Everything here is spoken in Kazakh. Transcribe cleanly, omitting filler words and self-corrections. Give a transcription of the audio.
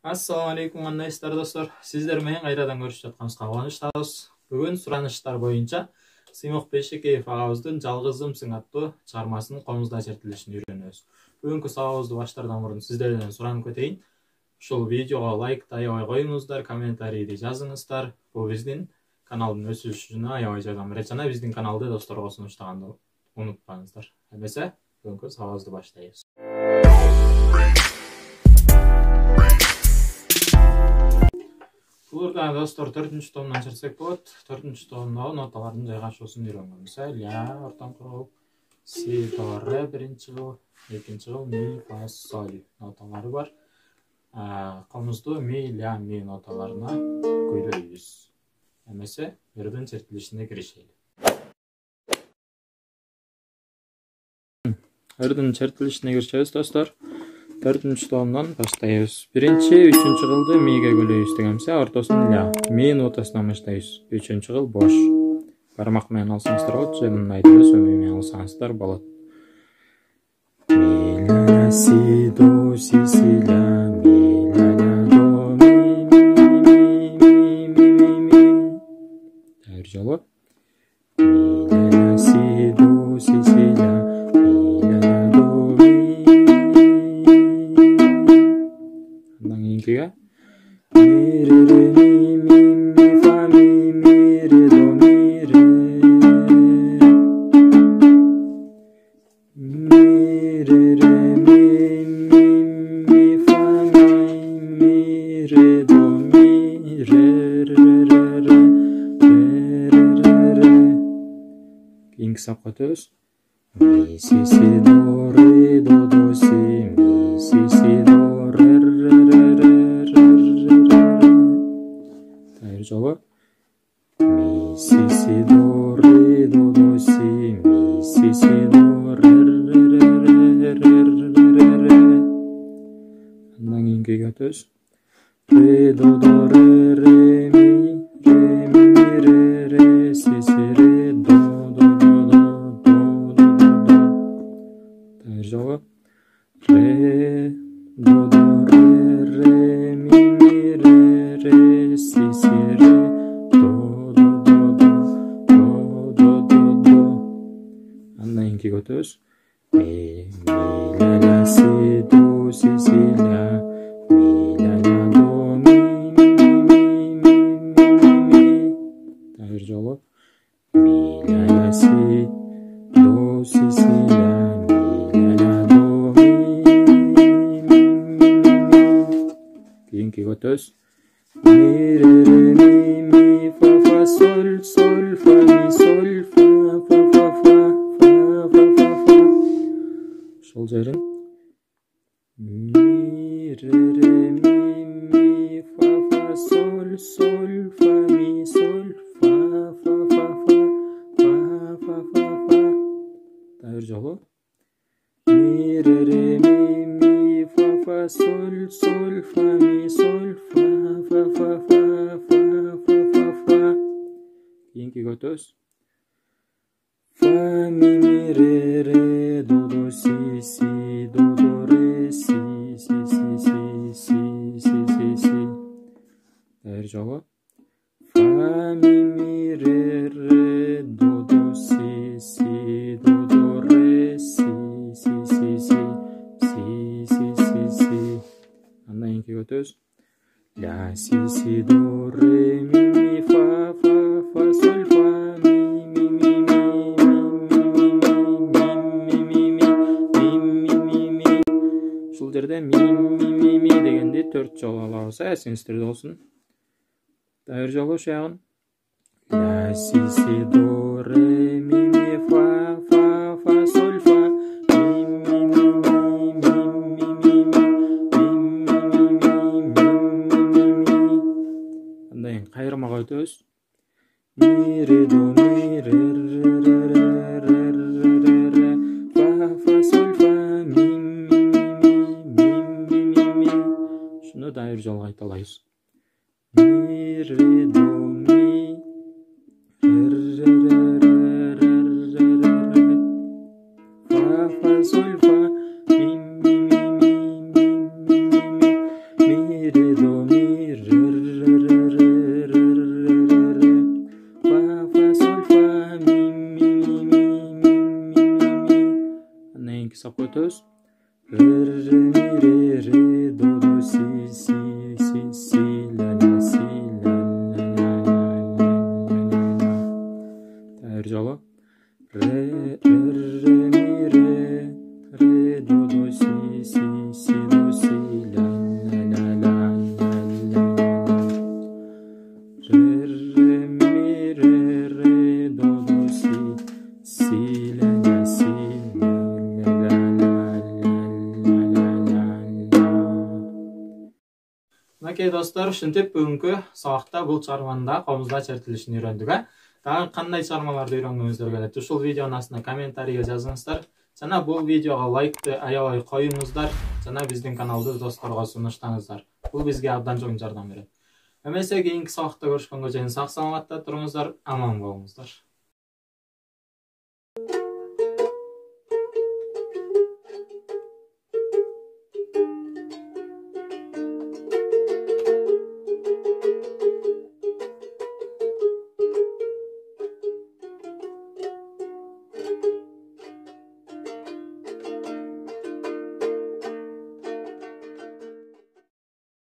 Assalamu alaikum кандайсыздар достор. Сиздер менен кайрадан көрүшүп жатканыбызга кубанычтабыз. Бүгүн сураныштар боюнча Сыймок Бейшекеев агабыздын Жалгызымсың аттуу чыгармасынын комузда чертилишин үйрөнөбүз. Бүгүнкү сабагыбызды баштаардан мурун сиздерден суранып кетейин. Ушул видеого лайк аябай коюңуздар, комментарийди жазыңыздар. Бул биздин каналдын өсүшүнө аябай жардам берет жана биздин каналды досторго сунуштаганды унутпаңыздар. Эмесе, бүгүнкү сабагыбызды баштайбыз. Burada dostlar 4-cü tomdan çersek bolot. 4-cü tomda notalaryň жайгашуусун үйрөнгөнбүз. Ля, ортон круг, си, до, ре, биринчи кыл, экинчи кыл, ми, фа, соль ноталары бар. Комузду ми, ля, ми ноталарына көйлөйбүз. Эмесе, өрдүн чертилишине киришели. Өрдүн чертилишине киришебиз достор. 4-cü tomdan başlayıyoruz. Birinci, 3-cü kıldı mi'ge bölüyoruz degemse, ortasını ля. Mi notasından başlayıyoruz. 3-cü kıl boş. Barmak menen alsanızlar bolot, jenini aytып сөмүй менен алсаңыздар болот. Mi, ля, си, до, си, ля, ми, ля, до, ми, ми. Тәйір жолу. Mi, ля, си, до, си, ля. Mi, re, re, mi, fa, mi, re, do, mi, re. Mi, re, re, mi, fa, mi, re, do, mi, re, re. Keyinki sapqa o'tamiz. Mi, si, do, re, do, si, mi, si, do, re, жолу. Ми, си, до, ре, до, си, ми, си, до, ре. Андан кийинкиге өтөбүз. Ре, до, ре, ми, ре, си, ре, до. Тайыр жолу. Ре, до, ре, ми, ре, си, ре. Өтөбүз. Ми, ля, си, до, си, ля. Ми, ля, до, ми. Тайыр жолу. Ми, ля, си, до, си, ля. Ми, ля, до, ми. Кийинкиге өтөбүз. Ми, ре, ми, фа, соль, фа, ми, соль, фа. Sol жерин. Ми, ре, ми, фа, соль, фа, ми, соль, фа. Тайыр жолу. Ми, ре, ми, фа, соль, фа, ми, соль, фа. Кийинкиге өтөбүз. Фа, ми, ре, до, си, до, ре, си. Тайыр жолу. Фа, ми, ре, до, си, до, ре, си. Андан кийинкиге өтөбүз. Ля, си, до, ре, ми, фа, соль, фа, ми. Ушул жерде ми дегенди 4 жолу алабыз, эсиңизде болсун. Тайыр жолу ушягын. Ля, си, до, ре, ми, фа, соль, фа, ми. Андан кайрмага өтөбүз. Ми, ре, до, ми, ре, фа, соль, фа, ми. Шуну дайыр жолго айталайбыз. Ми, ре, до, ми, фа, соль, фа, ми, ре, до, Мынакей достор, ушинтип бүгүнкү сабакта бул чыгарманын да комузда чертилишин үйрөндүк. Дагы кандай чыгармаларды үйрөнгүңүздөр келет? Ушул видеонун астына комментарийге жазыңыздар. Жана бул видеого лайкты аябай коюңуздар. Жана биздин каналды досторго сунуштаңыздар. Бул бизге абдан чоң жардам берет. Эмесе кийинки сабакта көрүшкөнгө чейин сак саламатта туруңуздар, аман болуңуздар.